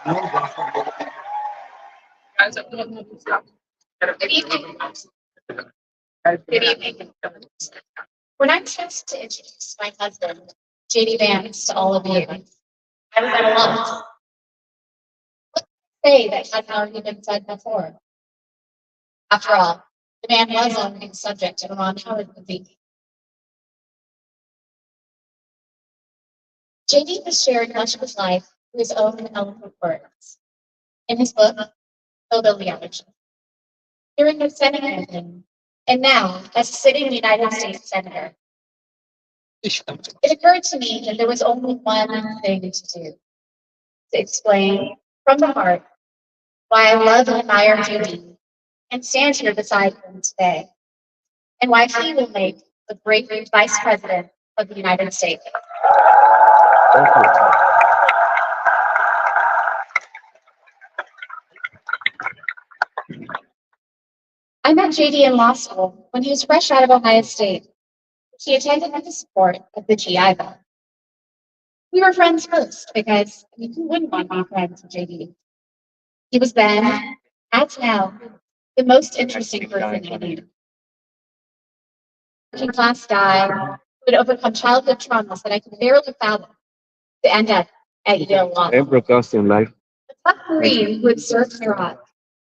Good evening. Good evening. When I chose to introduce my husband, JD Vance, to all of you, I was at a loss. What can I say that has already been said before? After all, the man was already the subject of a Ron Howard movie. JD has shared much of his life through his own eloquent words. In his book, Hillbilly Elegy, during his Senate campaign, and now as a sitting United States Senator, it occurred to me that there was only one thing to do: to explain from the heart why I love and admire JD and stand here beside him today, and why he will make a great Vice President of the United States. Thank you. I met JD in law school when he was fresh out of Ohio State, which he attended with the support of the GI Bill. We were friends first because who wouldn't want to be friends with JD? He was then, as now, the most interesting person I knew. Working class guy who had overcome childhood traumas that I could barely fathom to end up at Yale Law. And broadcasting live. A tough Marine who had served in Iraq,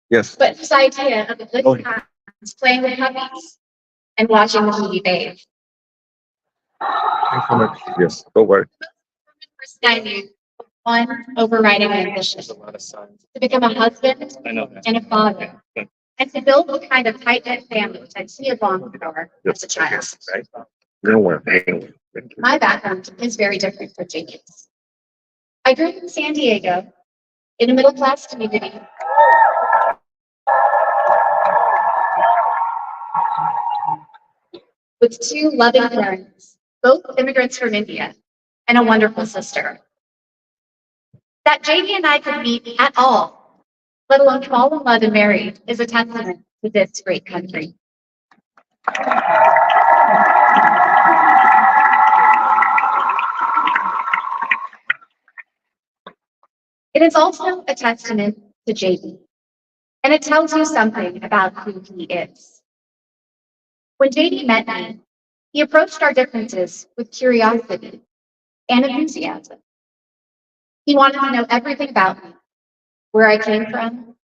Yes. but whose idea of the good times playing with puppies and watching the movie Babe. Thanks so much. Yes. Go work. Person I knew with one overriding ambition: to become a husband and a father, and to build the kind of tight-knit family that he had longed for as a child. Right. No one. My background is very different from JD's. I grew up in San Diego in a middle-class community with two loving parents, both immigrants from India, and a wonderful sister. That JD and I could meet at all, let alone fall in love and marry, is a testament to this great country. It is also a testament to JD, and it tells you something about who he is. When JD met me, he approached our differences with curiosity and enthusiasm. He wanted to know everything about me, where I came from,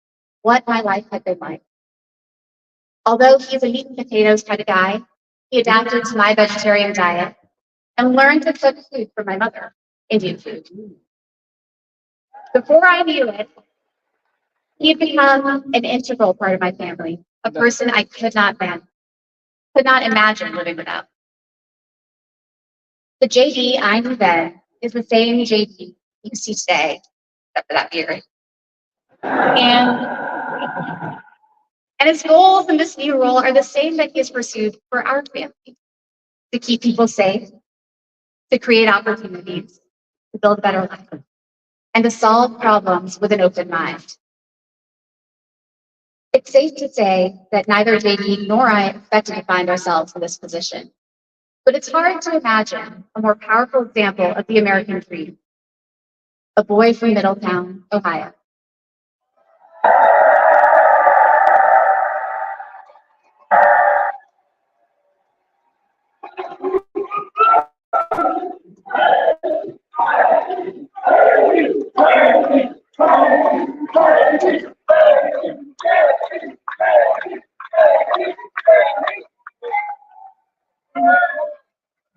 what my life had been like. Although he's a meat and potatoes kind of guy, he adapted to my vegetarian diet and learned to cook food for my mother, Indian food. Before I knew it, he had become an integral part of my family, a person I could not imagine living without. The JD I knew then is the same JD you see today, except for that beard. And his goals in this new role are the same that he has pursued for our family: to keep people safe, to create opportunities, to build a better life, and to solve problems with an open mind. It's safe to say that neither JD nor I expected to find ourselves in this position. But it's hard to imagine a more powerful example of the American dream: a boy from Middletown, Ohio.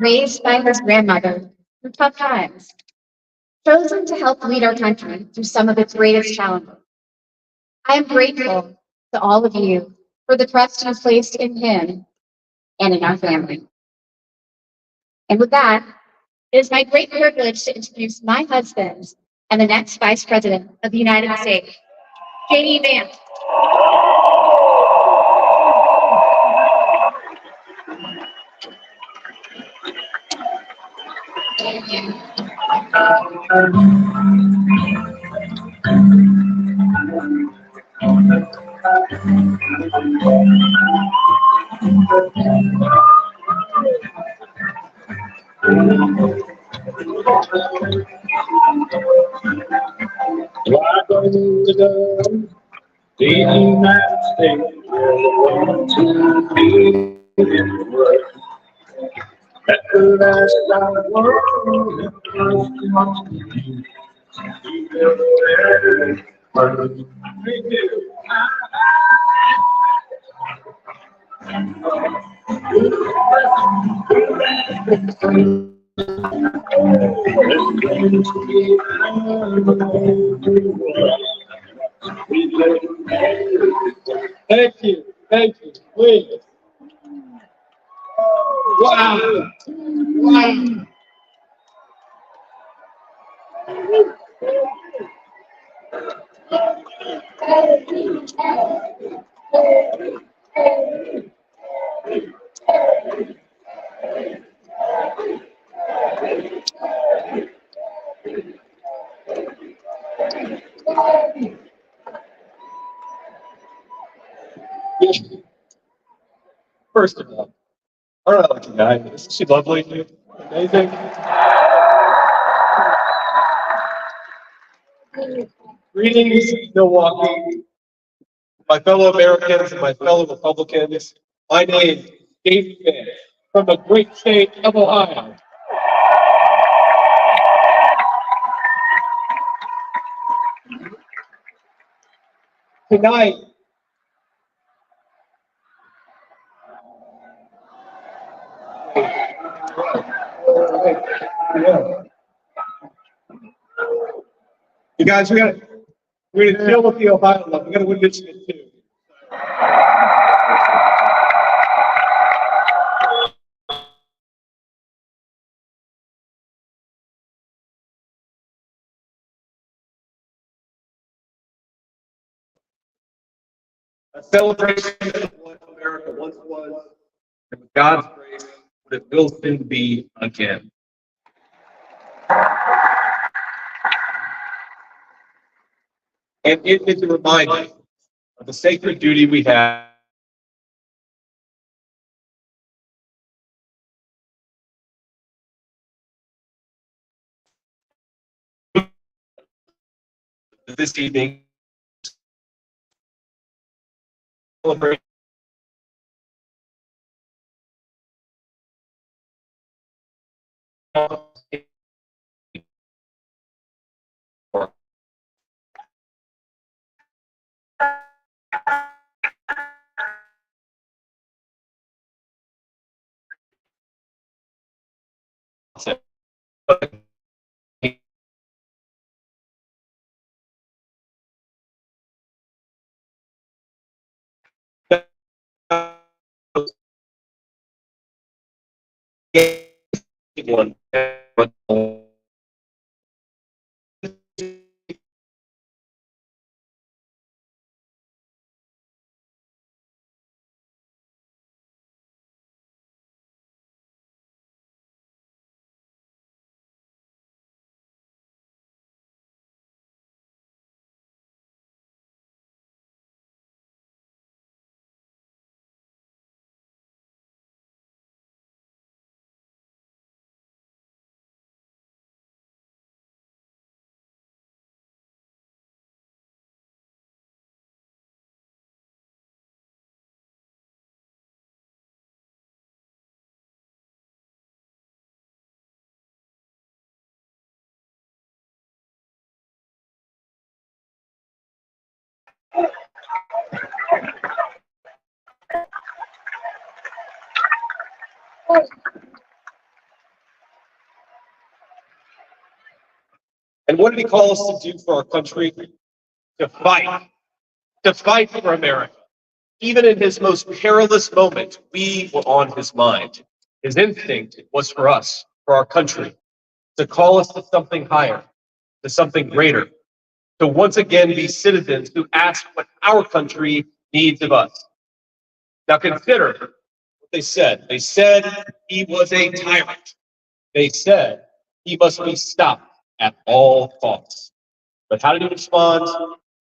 Raised by his grandmother through tough times, chosen to help lead our country through some of its greatest challenges. I am grateful to all of you for the trust you have placed in him and in our family. And with that, it is my great privilege to introduce my husband and the next Vice President of the United States, JD Vance. Thank you. What ago, the United States was to be in work. At the last I was much Thank you, please. Wow. Wow. First of all, I don't know about you guys. Isn't she lovely? Amazing. Greetings, Milwaukee, my fellow Americans and my fellow Republicans. My name is Dave Finn from the great state of Ohio. Tonight, you guys, we're gonna deal with the Ohio love. We gotta win Michigan too. A celebration of what America once was, and with God's grace, what it will soon be again. And it is a reminder of the sacred duty we have this evening. Celebrate one. And what did he call us to do for our country? To fight for America. Even in his most perilous moment, we were on his mind. His instinct was for us, for our country, to call us to something higher, to something greater, to once again be citizens who ask what our country needs of us. Now consider what they said. They said he was a tyrant. They said he must be stopped at all costs. But how did he respond?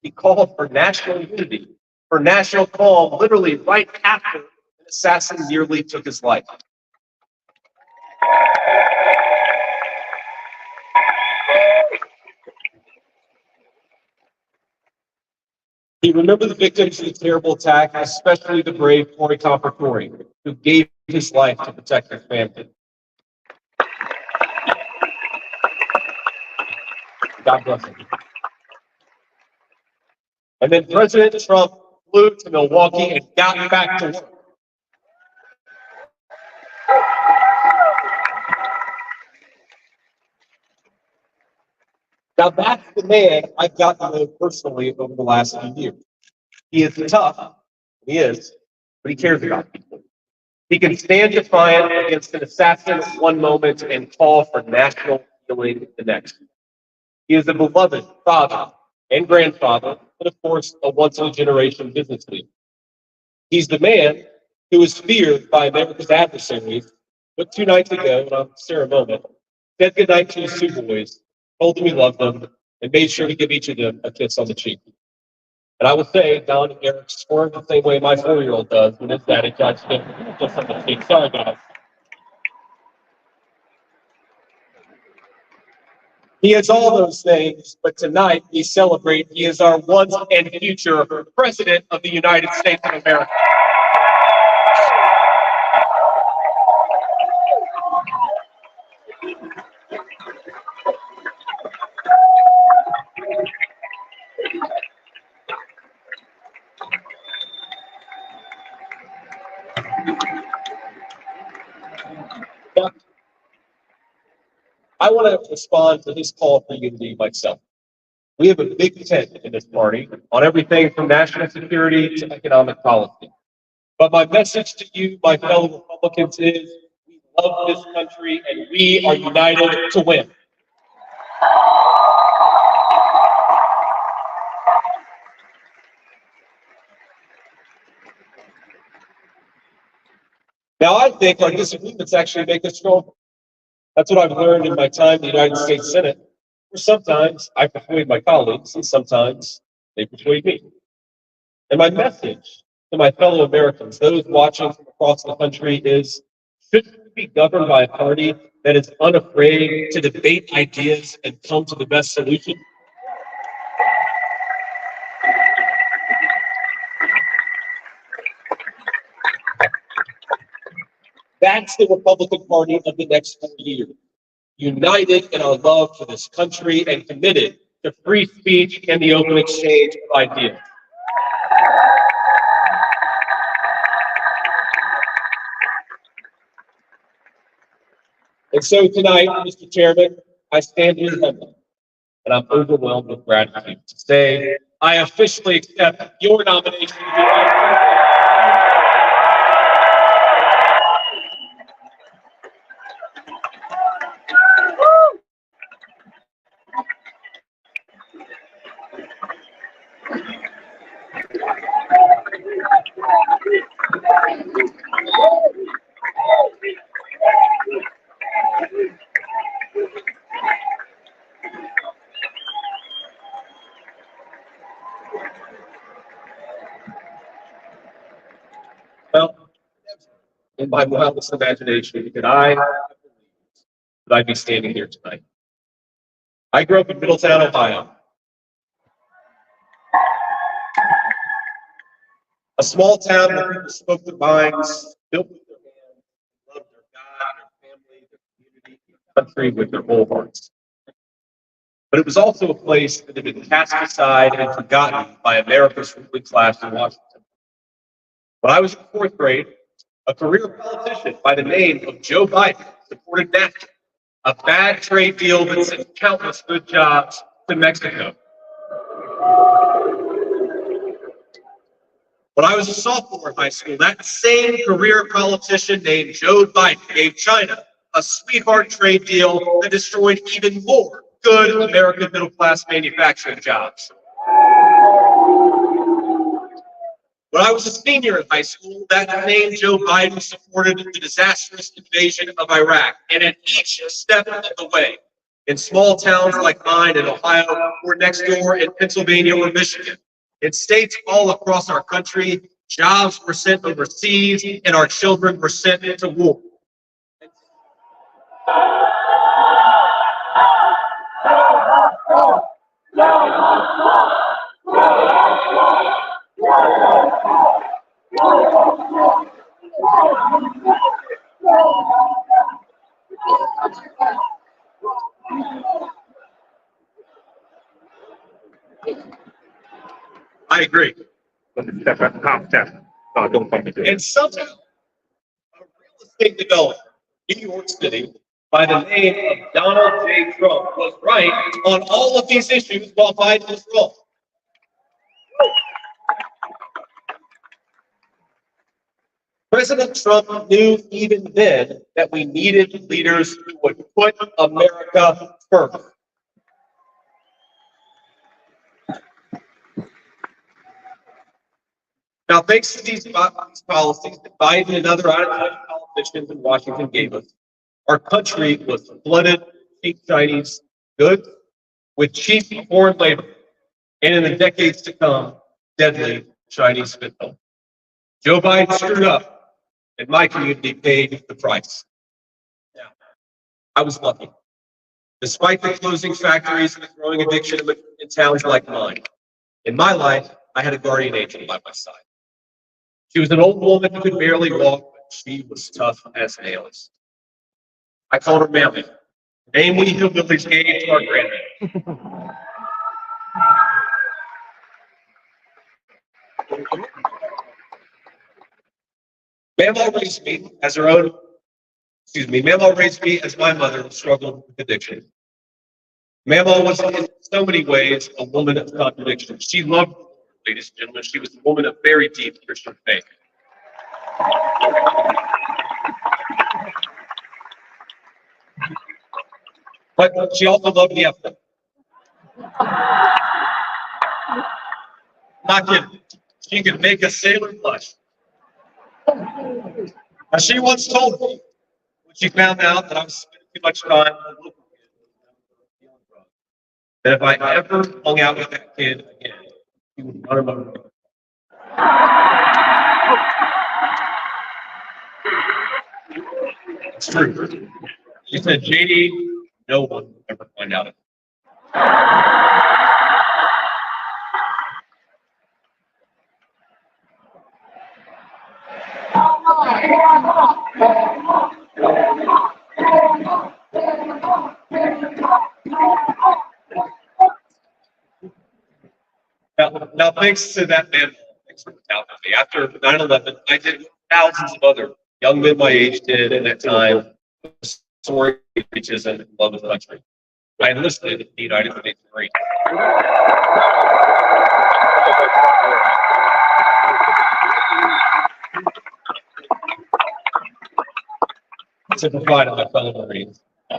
He called for national unity, for national calm, literally right after an assassin nearly took his life. He remembered the victims of the terrible attack, especially the brave Corey Tory, who gave his life to protect their family. God bless him. And then President Trump flew to Milwaukee and got back to work. Now that's the man I've gotten to know personally over the last few years. He is tough, he is, but he cares about people. He can stand defiant against an assassin one moment and call for national healing the next. He is a beloved father and grandfather, and of course, a once-in-a-generation business leader. He's the man who is feared by America's adversaries, but 2 nights ago, in a ceremony, said goodnight to his 2 boys, told them he loved them, and made sure to give each of them a kiss on the cheek. And I will say, Don and Eric squirmed the same way my 4-year-old does when his daddy tries to give him a kiss on the cheek. Sorry, guys. He is all those things, but tonight we celebrate he is our once and future President of the United States of America. Now, I want to respond to his call for unity myself. We have a big tent in this party on everything from national security to economic policy. But my message to you, my fellow Republicans, is we love this country and we are united to win. Now, I think our disagreements actually make us stronger. That's what I've learned in my time in the United States Senate, where sometimes I persuade my colleagues and sometimes they persuade me. And my message to my fellow Americans, those watching from across the country, is shouldn't we be governed by a party that is unafraid to debate ideas and come to the best solution? That's the Republican Party of the next 4 years, united in our love for this country and committed to free speech and the open exchange of ideas. And so tonight, Mr. Chairman, I stand here humble, and I'm overwhelmed with gratitude to say I officially accept your nomination to be my president. Well, in my wildest imagination, could I that I'd be standing here tonight? I grew up in Middletown, Ohio. A small town where people spoke their minds, built with their hands, loved their God, their family, their community, their country with their whole hearts. But it was also a place that had been cast aside and forgotten by America's ruling class in Washington. When I was in 4th grade, a career politician by the name of Joe Biden supported NAFTA, a bad trade deal that sent countless good jobs to Mexico. When I was a sophomore in high school, that same career politician named Joe Biden gave China a sweetheart trade deal that destroyed even more good American middle-class manufacturing jobs. When I was a senior in high school, that same Joe Biden supported the disastrous invasion of Iraq, and at each step of the way, in small towns like mine in Ohio, or next door in Pennsylvania or Michigan, in states all across our country, jobs were sent overseas and our children were sent into war. I agree. Step back, calm down. No, don't fucking do it. And somehow, a real estate developer in New York City by the name of Donald J. Trump was right on all of these issues while Biden was wrong. President Trump knew even then that we needed leaders who would put America first. Now, thanks to these policies that Biden and other out-of-touch politicians in Washington gave us, our country was flooded with cheap Chinese goods, with cheap foreign labor, and in the decades to come, deadly Chinese fentanyl. Joe Biden screwed up, and my community paid the price. Now, I was lucky. Despite the closing factories and the growing addiction in towns like mine, in my life, I had a guardian angel by my side. She was an old woman who could barely walk, but she was tough as nails. I called her Mammy, the name we hillbillies gave to our grandmother. Mamaw raised me as her own, Mamaw raised me as my mother struggled with addiction. Mamaw was in so many ways a woman of contradiction. She loved the Lord, ladies and gentlemen. She was a woman of very deep Christian faith. But she also loved the effort. Not kidding. She could make a sailor blush. Now, she once told me, when she found out that I was spending too much time with a local kid, that if I ever hung out with that kid again, he would run him over. It's true. She said, JD, no one will ever find out. Now, thanks to that man, thanks for out with me. After 9/11, I did what thousands of other young men my age did at that time, soaring beaches and love of the country. I enlisted in the United States Marine. To provide my fellow Marines. I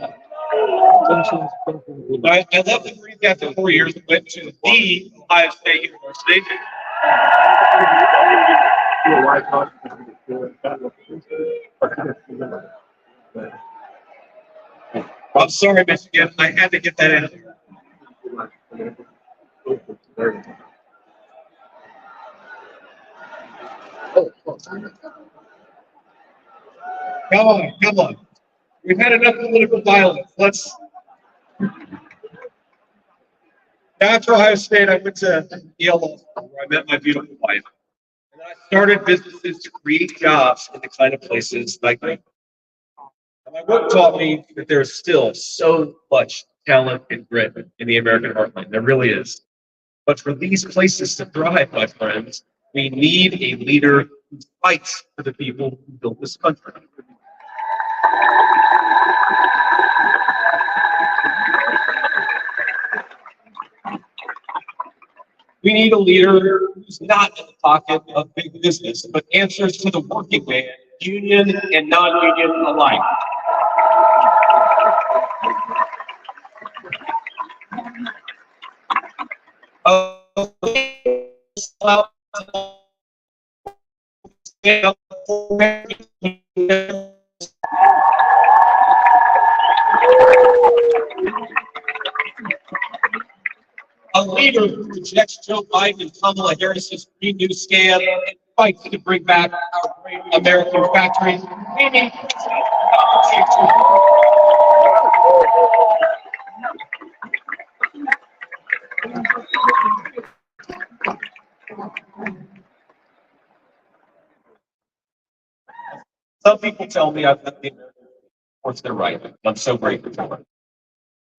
left the Marines after 4 years and went to the Ohio State University. I'm sorry, Michigan. I had to get that in. Come on, come on. We've had enough political violence. Let's. After Ohio State, I went to Yale Law School, where I met my beautiful wife. And I started businesses to create jobs in the kind of places like that. And my work taught me that there is still so much talent and grit in the American heartland. There really is. But for these places to thrive, my friends, we need a leader who fights for the people who built this country. We need a leader who's not in the pocket of big business, but answers to the working man, union and non-union alike. A leader who rejects Joe Biden and Kamala Harris's Green New scam and fights to bring back our great American factories. We need Some people tell me I've left the American. course, they're right. I'm so grateful for it.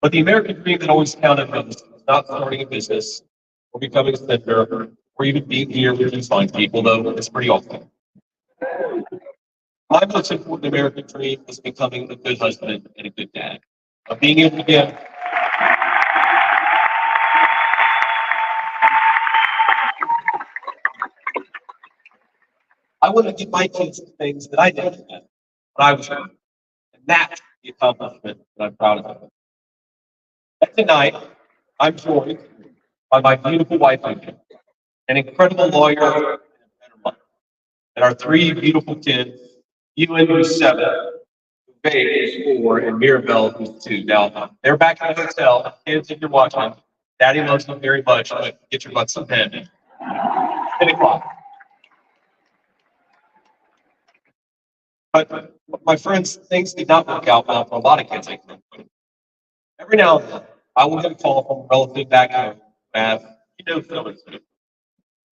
But the American dream that always counted was not starting a business or becoming a senator or even being here with these fine people, though it's pretty awful. My most important American dream was becoming a good husband and a good dad. Of being able to give I want to give my kids the things that I did when I was young. And that's the accomplishment that I'm proud of. And tonight, I'm joined by my beautiful wife, Unete, an incredible lawyer, and a better mother, and our three beautiful kids, Ewan, who's 7, Faye, who's 4, and Mirabelle, who's 2. Now, they're back in the hotel. Kids, if you're watching, Daddy loves them very much, but get your butts in bed. 10 o'clock. But my friends, things did not work out well for a lot of kids. Every now and then, I will get a call from a relative back home who asks, so and so. And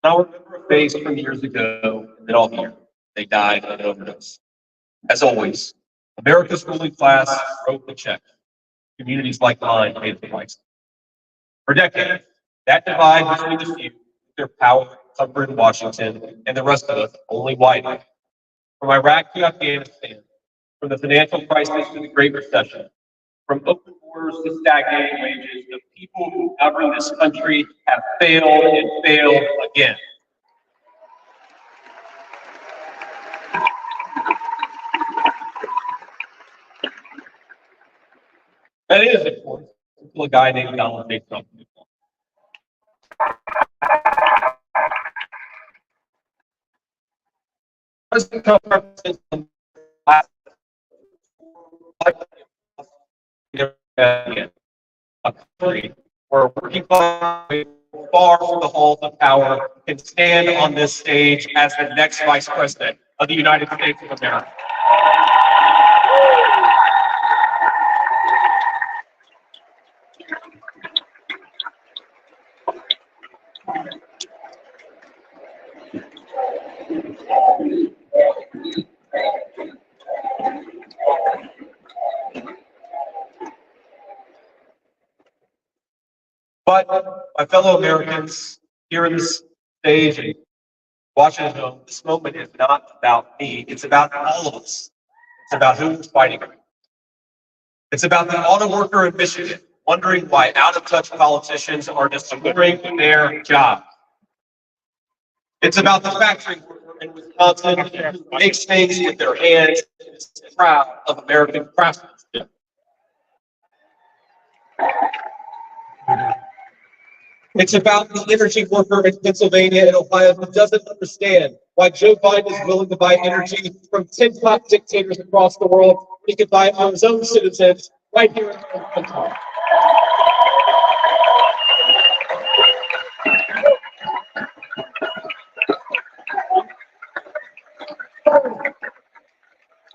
I'll remember a face from years ago, and then I'll hear they died of an overdose. As always, America's ruling class wrote the check. Communities like mine paid the price. For decades, that divide between the few, their power, comfort in Washington, and the rest of us only widened. From Iraq to Afghanistan, from the financial crisis to the Great Recession, from open borders to stagnating wages, the people who govern this country have failed and failed again. That is important until a guy named Donald J. Trump. President Trump represents the last a country where working class far from the halls of power can stand on this stage as the next vice president of the United States of America. But my fellow Americans here in this stage and watching at home, this moment is not about me. It's about all of us. It's about who we're fighting. It's about the auto worker in Michigan wondering why out-of-touch politicians are just doing their job. It's about the factory worker in Wisconsin who makes things with their hands and is proud of American craftsmanship. It's about the energy worker in Pennsylvania and Ohio who doesn't understand why Joe Biden is willing to buy energy from 10 top dictators across the world when he could buy it from his own citizens right here in our country.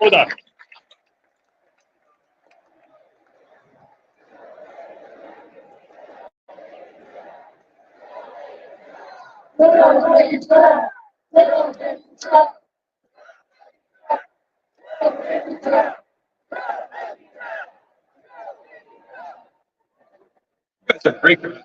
Hold on. That's a great one.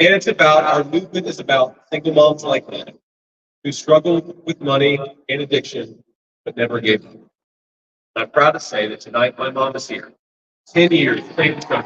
And it's about, our movement is about single moms like that, who struggled with money and addiction, but never gave up. I'm proud to say that tonight my mom is here. 10 years. Thank you.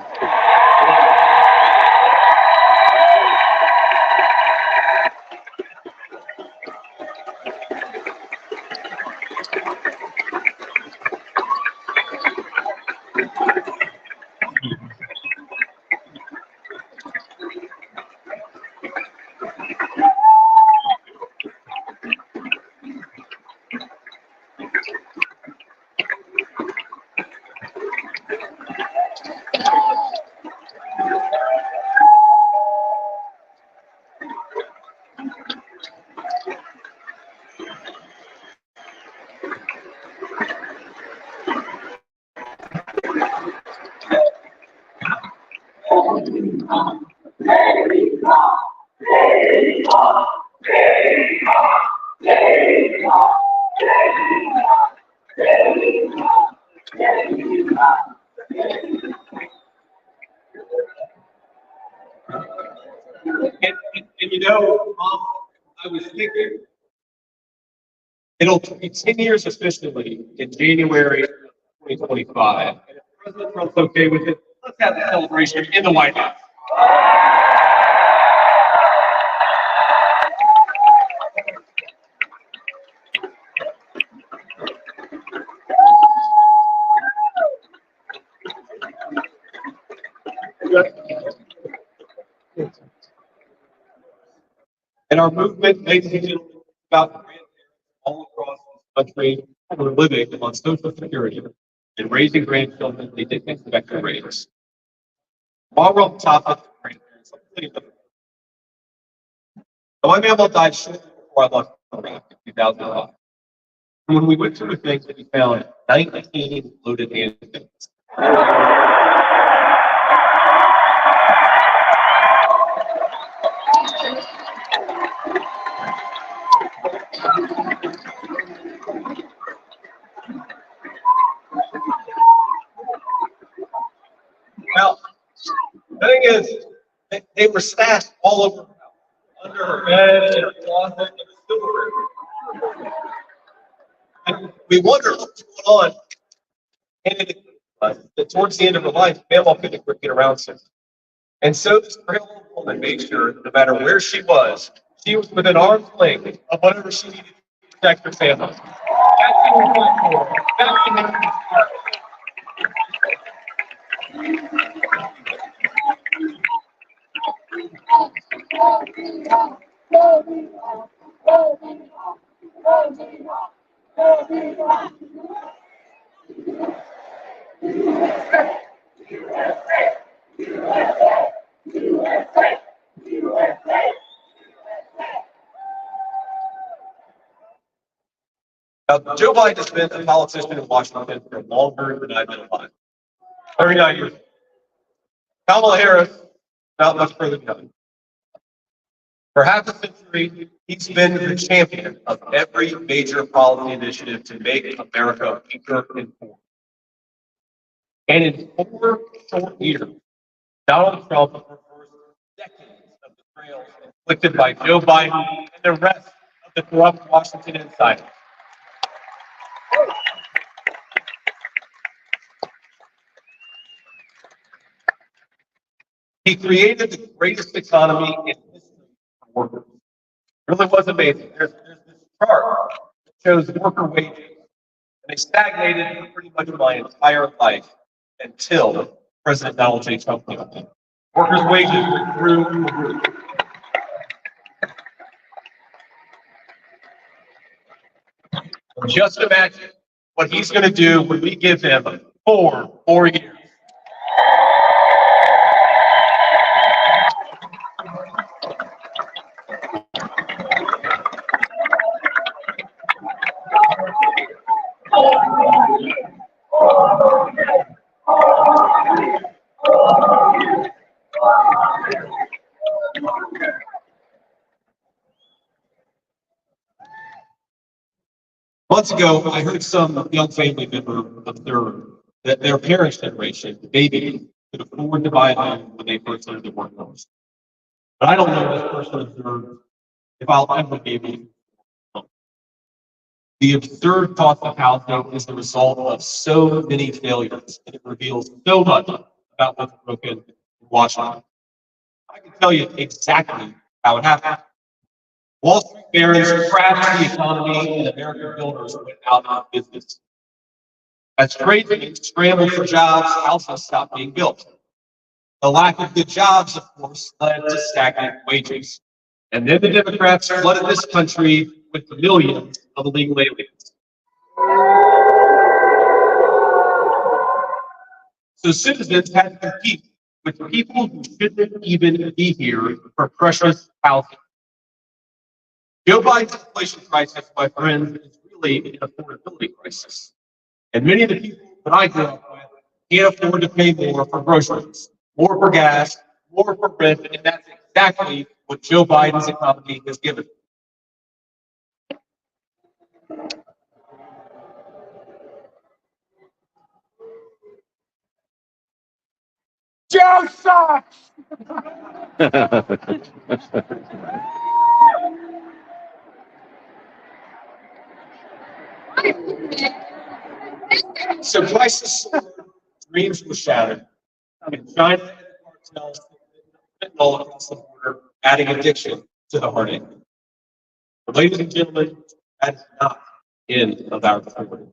And you know, I was thinking, it'll be 10 years officially in January 2025. And if President Trump's okay with it, let's have a celebration in the White House. And our movement, ladies and gentlemen, is about grandparents all across this country who are living on Social Security and raising grandchildren they didn't expect to raise. While we're on the topic of grandparents, let me tell you something. Now, my mama died shortly before I left Iraq in 2005. And when we went through the things, we found 19 loaded handguns. Well, the thing is, they were stashed all over her house, under her bed, in her closet, in the silverware. And we wondered what's going on. And towards the end of her life, Mama couldn't get around to it. And so this frail woman made sure, no matter where she was within arm's length of whatever she needed to protect her family. That's what we're going for. That's what makes me smart. Now, Joe Biden has been a politician in Washington for longer than I've been alive. 39 years. Kamala Harris, not much further behind. For half a century, he's been the champion of every major policy initiative to make America weaker and poorer. And in 4 short years, Donald Trump reversed decades of betrayals inflicted by Joe Biden and the rest of the corrupt Washington insiders. He created the greatest economy in history for workers. It really was amazing. There's this chart that shows worker wages, and they stagnated for pretty much my entire life until President Donald J. Trump came in. Workers' wages grew through the roof. Just imagine what he's going to do when we give him 4 more years. Months ago, I heard some young family member observe that their parents' generation, the baby, could afford to buy a home when they first entered the workforce. But I don't know this person observed if I'll ever be able to. The absurd cost of housing is the result of so many failures, and it reveals so much about what's broken in Washington. I can tell you exactly how it happened. Wall Street barons crashed the economy, and American builders went out of business. As trade unions scrambled for jobs, houses stopped being built. The lack of good jobs, of course, led to stagnant wages. And then the Democrats flooded this country with millions of illegal aliens. So citizens had to compete with people who shouldn't even be here for precious housing. Joe Biden's inflation crisis, my friends, is really an affordability crisis. And many of the people that I grew up with can't afford to pay more for groceries, more for gas, more for rent, and that's exactly what Joe Biden's economy has given. Joe sucks. So prices soared, dreams were shattered, and China and the cartels fentanyl across the border, adding addiction to the heartache. But ladies and gentlemen, that is not the end of our story.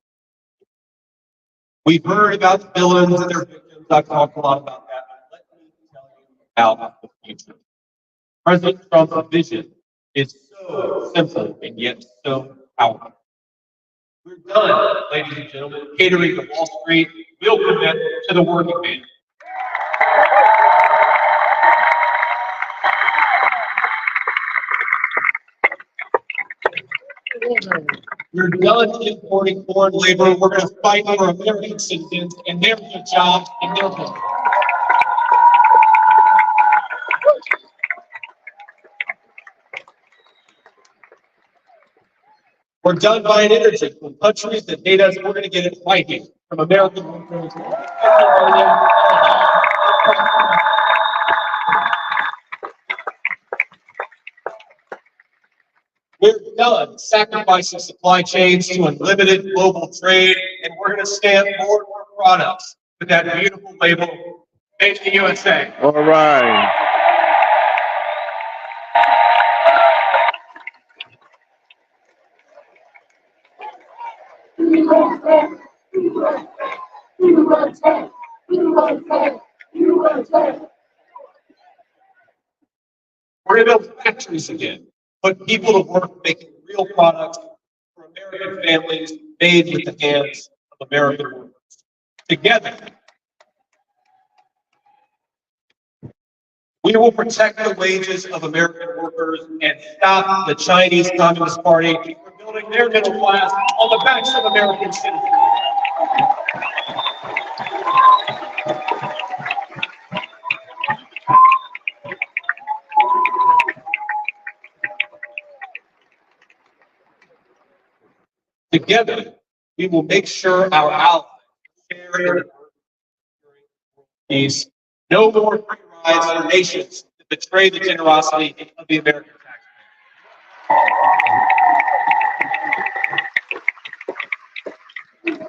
We've heard about the villains and their victims. I've talked a lot about that. But let me tell you about the future. President Trump's vision is so simple and yet so powerful. We're done, ladies and gentlemen, catering to Wall Street. We'll commit to the working man. We're done importing foreign labor. We're going to fight for American citizens and their good jobs and their good. We're done buying energy from countries that hate us. We're going to get it right here from American workers. We're done sacrificing supply chains to unlimited global trade, and we're going to stamp more and more products with that beautiful label, made in the USA. All right. We're going to build factories again, put people to work making real products for American families made with the hands of American workers. Together, we will protect the wages of American workers and stop the Chinese Communist Party from building their middle class on the backs of American citizens. Together, we will make sure our allies share in the peace. No more free rides for nations that betray the generosity of the American taxpayer.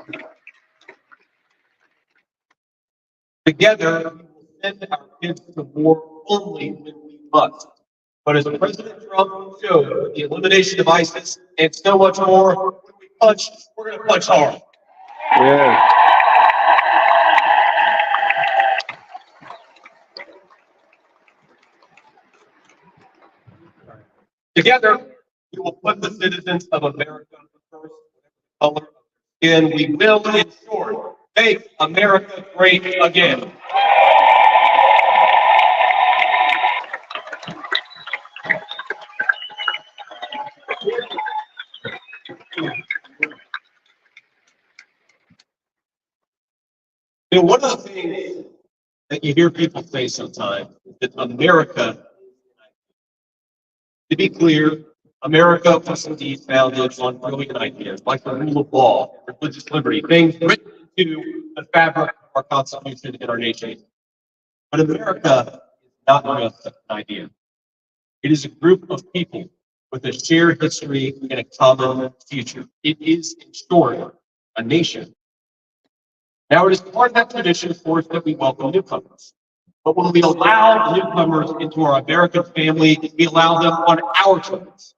Together, we will send our kids to war only when we must. But as President Trump showed with the elimination of ISIS and so much more, when we punch, we're going to punch hard. Yeah. Together, we will put the citizens of America first, color of skin. We will, in short, make America great again. You know, one of the things that you hear people say sometimes is that America, to be clear, America was indeed founded on brilliant ideas like the rule of law, religious liberty, things written into the fabric of our Constitution and our nation. But America is not just an idea. It is a group of people with a shared history and a common future. It is, in short, a nation. Now, it is part of that tradition, of course, that we welcome newcomers. But when we allow newcomers into our American family, we allow them on our terms.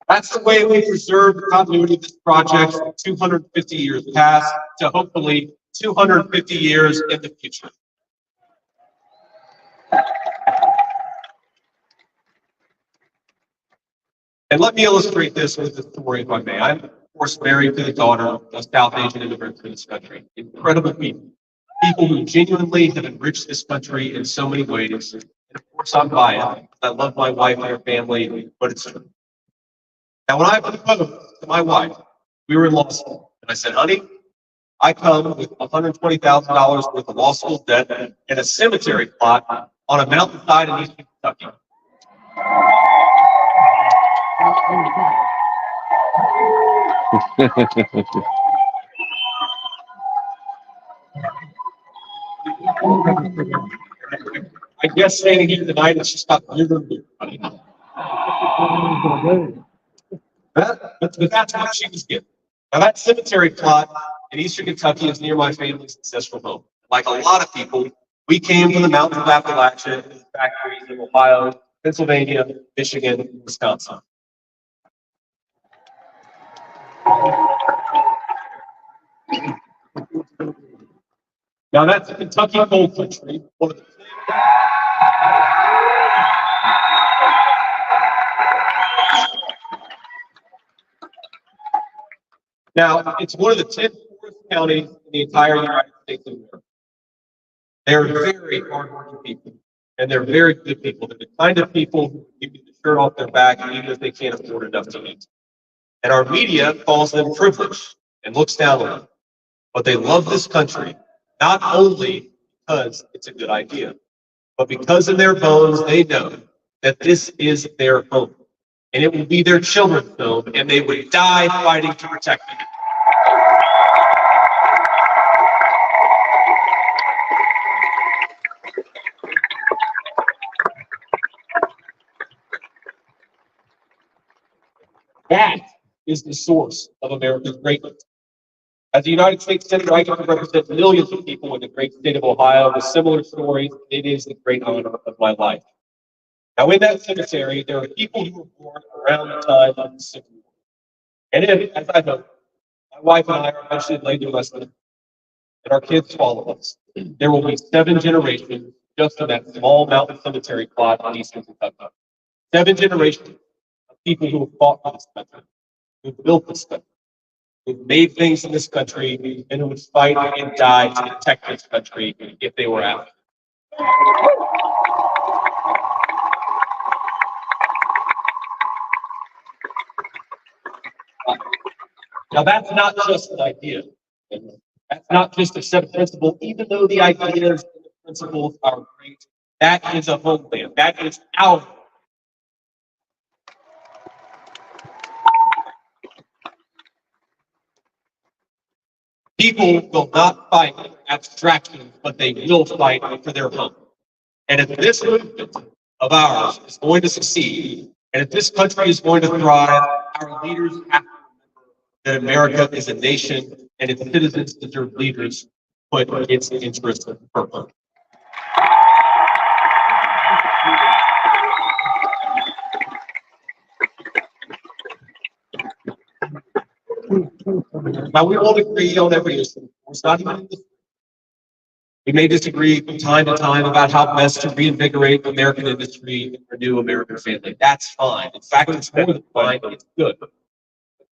That's the way we preserve the continuity of this project from 250 years past to hopefully 250 years in the future. And let me illustrate this with a story, if I may. I'm, of course, married to the daughter of a South Asian immigrant to this country. Incredible people. People who genuinely have enriched this country in so many ways. And of course, I'm biased. I love my wife and her family, but it's true. Now, when I proposed to my wife, we were in law school, and I said, honey, I come with $120,000 worth of law school debt and a cemetery plot on a mountainside in eastern Kentucky. I guess standing here tonight, it's just got bigger and bigger. But that's what she was given. Now, that cemetery plot in eastern Kentucky is near my family's ancestral home. Like a lot of people, we came from the mountains of Appalachia, factories in Ohio, Pennsylvania, Michigan, and Wisconsin. Now, that's a Kentucky coal country. Now, it's one of the 10 poorest counties in the entire United States of America. They're very hardworking people, and they're very good people. They're the kind of people who give you the shirt off their back, even if they can't afford enough to eat. And our media calls them privileged and looks down on them. But they love this country, not only because it's a good idea, but because in their bones they know that this is their home. And it will be their children's home, and they would die fighting to protect it. That is the source of America's greatness. As a United States Senator, I get to represent millions of people in the great state of Ohio with similar stories. It is the great honor of my life. Now, in that cemetery, there are people who were born around the time of the Civil War. And if, as I hope, my wife and I are eventually laid to rest, and our kids follow us, there will be 7 generations just in that small mountain cemetery plot in eastern Kentucky. 7 generations of people who have fought for this country, who built this country, who made things in this country, and who would fight and die to protect this country if they were out. Now, that's not just an idea. That's not just a set of principles, even though the ideas and the principles are great. That is a homeland. That is our. People will not fight abstractions, but they will fight for their home. And if this movement of ours is going to succeed, and if this country is going to thrive, our leaders have to remember that America is a nation, and its citizens deserve leaders who put its interests first. Now, we won't agree on every issue. It's not even this. We may disagree from time to time about how best to reinvigorate American industry and renew American family. That's fine. In fact, it's more than fine, it's good. But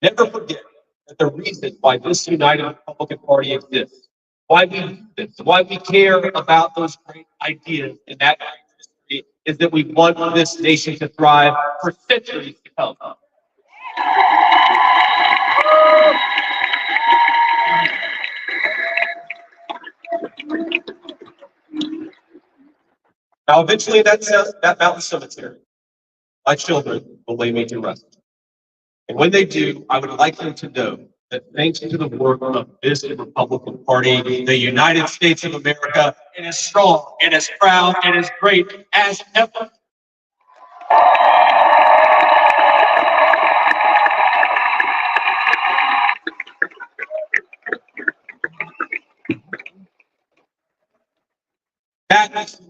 never forget that the reason why this United Republican Party exists, why we do this, why we care about those great ideas in that history, is that we want this nation to thrive for centuries to come. Now, eventually, that mountain cemetery, my children will lay me to rest. And when they do, I would like them to know that thanks to the work of this Republican Party, the United States of America, it is strong, it is proud, it is great as ever. That is,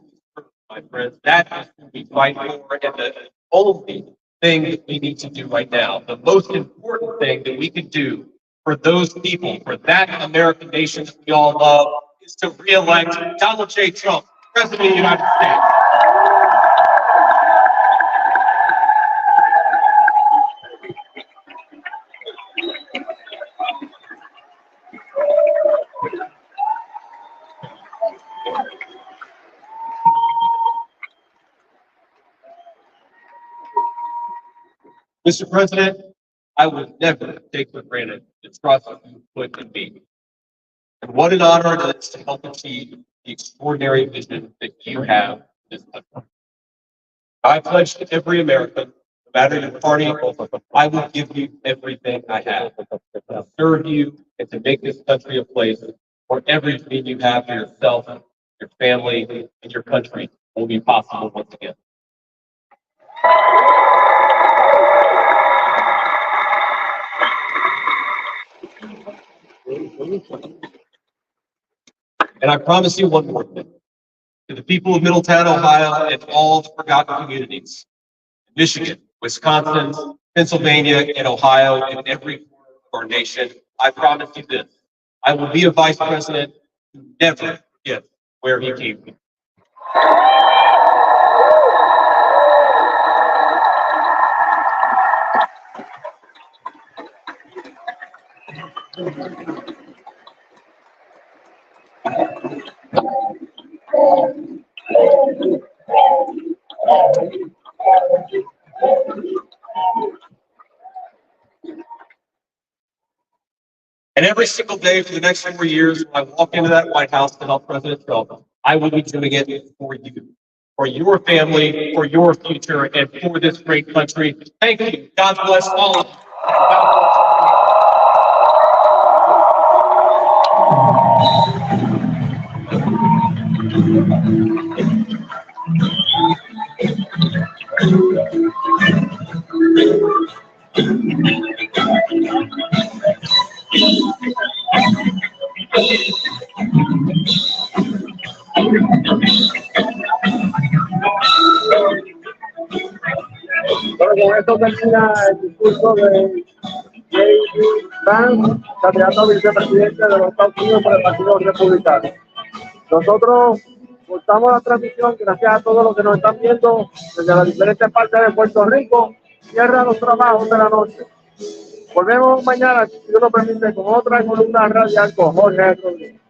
my friends, that is who we fight for, and the only thing that we need to do right now, the most important thing that we can do for those people, for that American nation that we all love, is to re-elect Donald J. Trump, President of the United States. Mr. President, I will never take for granted the trust you put in me. And what an honor it is to help achieve the extraordinary vision that you have for this country. I pledge to every American, no matter your party, I will give you everything I have to serve you and to make this country a place where every dream you have for yourself, your family, and your country will be possible once again. And I promise you one more thing. To the people of Middletown, Ohio, and all the forgotten communities, Michigan, Wisconsin, Pennsylvania, and Ohio, and every corner of our nation, I promise you this. I will be a vice president who never forgets where he came from. And every single day for the next 4 years, when I walk into that White House to help President Trump, I will be doing it for you, for your family, for your future, and for this great country. Thank you. God bless all of you. Bueno, con esto termina el discurso de J.D. Vance, candidato a vicepresidente de los Estados Unidos por el Partido Republicano. Nosotros cortamos la transmisión gracias a todos los que nos están viendo desde las diferentes partes de Puerto Rico. Cierra los trabajos de la noche. Volvemos mañana, si Dios lo permite, con otra columna radial con Jorge Rqdial.